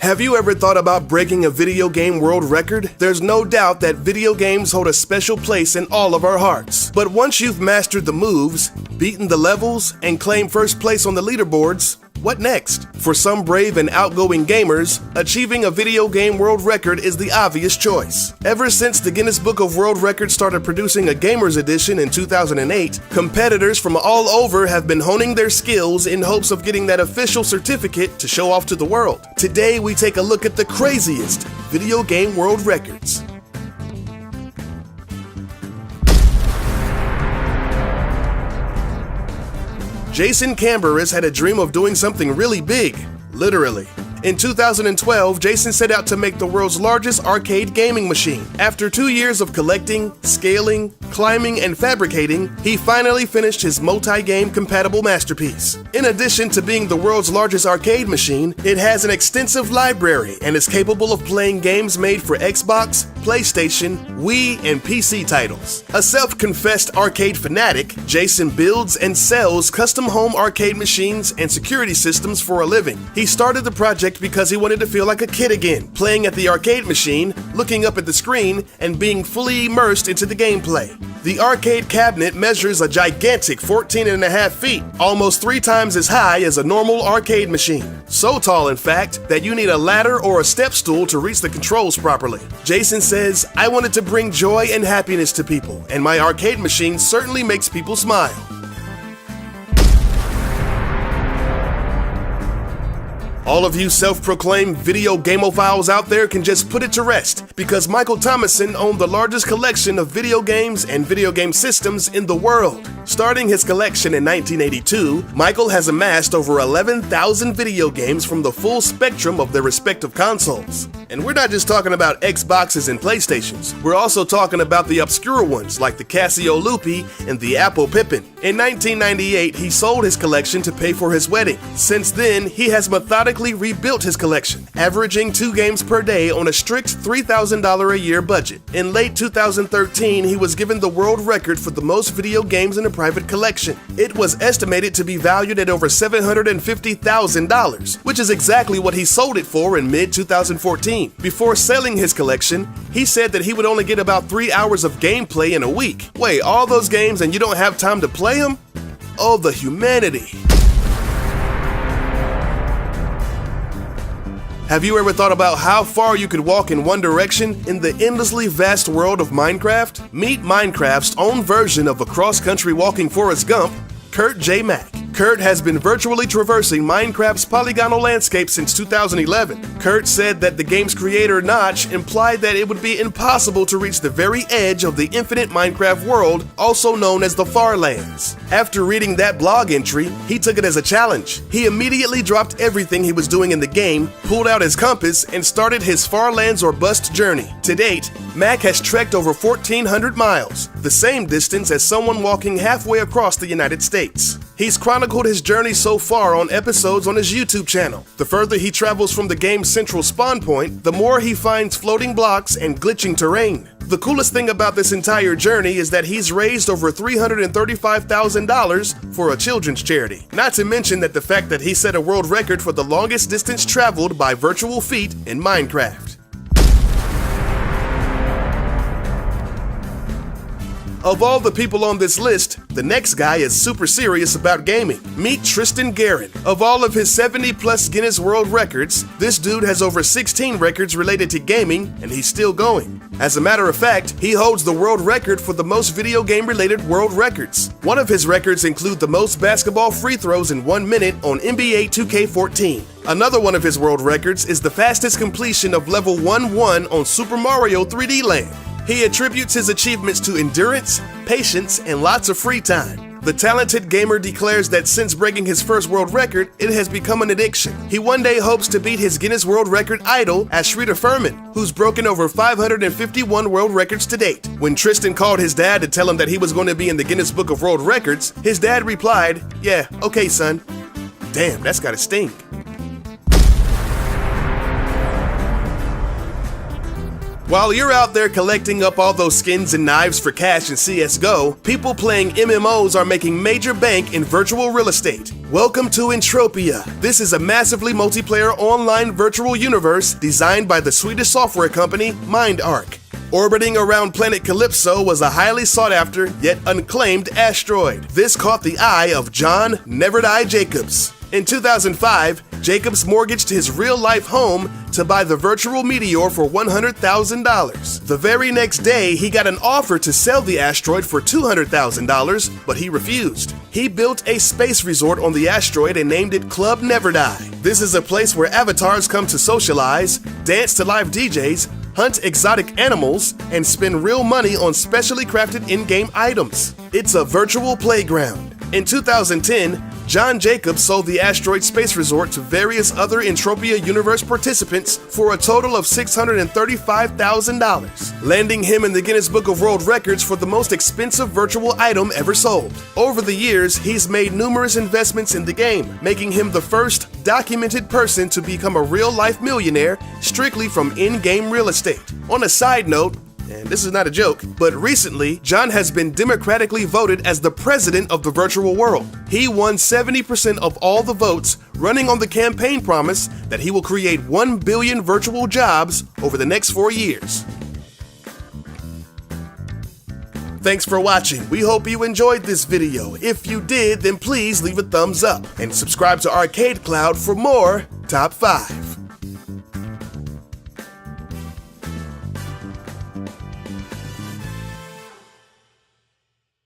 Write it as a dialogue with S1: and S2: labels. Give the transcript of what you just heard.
S1: Have you ever thought about breaking a video game world record? There's no doubt that video games hold a special place in all of our hearts. But once you've mastered the moves, beaten the levels, and claimed first place on the leaderboards, what next? For some brave and outgoing gamers, achieving a video game world record is the obvious choice. Ever since the Guinness Book of World Records started producing a Gamers Edition in 2008, competitors from all over have been honing their skills in hopes of getting that official certificate to show off to the world. Today, we take a look at the craziest video game world records. Jason Camberis had a dream of doing something really big, literally. In 2012, Jason set out to make the world's largest arcade gaming machine. After 2 years of collecting, scaling, climbing, and fabricating, he finally finished his multi-game compatible masterpiece. In addition to being the world's largest arcade machine, it has an extensive library and is capable of playing games made for Xbox, PlayStation, Wii, and PC titles. A self-confessed arcade fanatic, Jason builds and sells custom home arcade machines and security systems for a living. He started the project because he wanted to feel like a kid again, playing at the arcade machine, looking up at the screen, and being fully immersed into the gameplay. The arcade cabinet measures a gigantic 14.5 feet, almost 3 times as high as a normal arcade machine. So tall, in fact, that you need a ladder or a step stool to reach the controls properly. Jason says, "I wanted to bring joy and happiness to people, and my arcade machine certainly makes people smile." All of you self-proclaimed video gamophiles out there can just put it to rest, because Michael Thomason owned the largest collection of video games and video game systems in the world. Starting his collection in 1982, Michael has amassed over 11,000 video games from the full spectrum of their respective consoles. And we're not just talking about Xboxes and PlayStations, we're also talking about the obscure ones like the Casio Loopy and the Apple Pippin. In 1998, he sold his collection to pay for his wedding. Since then, he has methodically rebuilt his collection, averaging 2 games per day on a strict $3,000 a year budget. In late 2013, he was given the world record for the most video games in a private collection. It was estimated to be valued at over $750,000, which is exactly what he sold it for in mid-2014. Before selling his collection, he said that he would only get about 3 hours of gameplay in a week. Wait, all those games and you don't have time to play them? Oh, the humanity. Have you ever thought about how far you could walk in one direction in the endlessly vast world of Minecraft? Meet Minecraft's own version of a cross-country walking Forrest Gump, Kurt J. Mack. Kurt has been virtually traversing Minecraft's polygonal landscape since 2011. Kurt said that the game's creator, Notch, implied that it would be impossible to reach the very edge of the infinite Minecraft world, also known as the Farlands. After reading that blog entry, he took it as a challenge. He immediately dropped everything he was doing in the game, pulled out his compass, and started his Farlands or Bust journey. To date, Mack has trekked over 1,400 miles, the same distance as someone walking halfway across the United States. He's chronicled his journey so far on episodes on his YouTube channel. The further he travels from the game's central spawn point, the more he finds floating blocks and glitching terrain. The coolest thing about this entire journey is that he's raised over $335,000 for a children's charity. Not to mention that the fact that he set a world record for the longest distance traveled by virtual feet in Minecraft. Of all the people on this list, the next guy is super serious about gaming. Meet Tristan Guerin. Of all of his 70-plus Guinness World Records, this dude has over 16 records related to gaming, and he's still going. As a matter of fact, he holds the world record for the most video game-related world records. One of his records include the most basketball free throws in 1 minute on NBA 2K14. Another one of his world records is the fastest completion of level 1-1 on Super Mario 3D Land. He attributes his achievements to endurance, patience, and lots of free time. The talented gamer declares that since breaking his first world record, it has become an addiction. He one day hopes to beat his Guinness World Record idol, Ashrita Furman, who's broken over 551 world records to date. When Tristan called his dad to tell him that he was going to be in the Guinness Book of World Records, his dad replied, "Yeah, okay, son." Damn, that's gotta sting. While you're out there collecting up all those skins and knives for cash in CSGO, people playing MMOs are making major bank in virtual real estate. Welcome to Entropia. This is a massively multiplayer online virtual universe designed by the Swedish software company MindArc. Orbiting around planet Calypso was a highly sought-after, yet unclaimed asteroid. This caught the eye of John Never Die Jacobs. In 2005, Jacobs mortgaged his real-life home to buy the virtual meteor for $100,000. The very next day, he got an offer to sell the asteroid for $200,000, but he refused. He built a space resort on the asteroid and named it Club Never Die. This is a place where avatars come to socialize, dance to live DJs, hunt exotic animals, and spend real money on specially crafted in-game items. It's a virtual playground. In 2010, John Jacobs sold the asteroid space resort to various other Entropia universe participants for a total of $635,000, landing him in the Guinness Book of World Records for the most expensive virtual item ever sold. Over the years, he's made numerous investments in the game, making him the first documented person to become a real-life millionaire strictly from in-game real estate. On a side note, and this is not a joke, but recently, John has been democratically voted as the president of the virtual world. He won 70% of all the votes, running on the campaign promise that he will create 1 billion virtual jobs over the next 4 years. Thanks for watching. We hope you enjoyed this video. If you did, then please leave a thumbs up and subscribe to Arcade Cloud for more Top 5.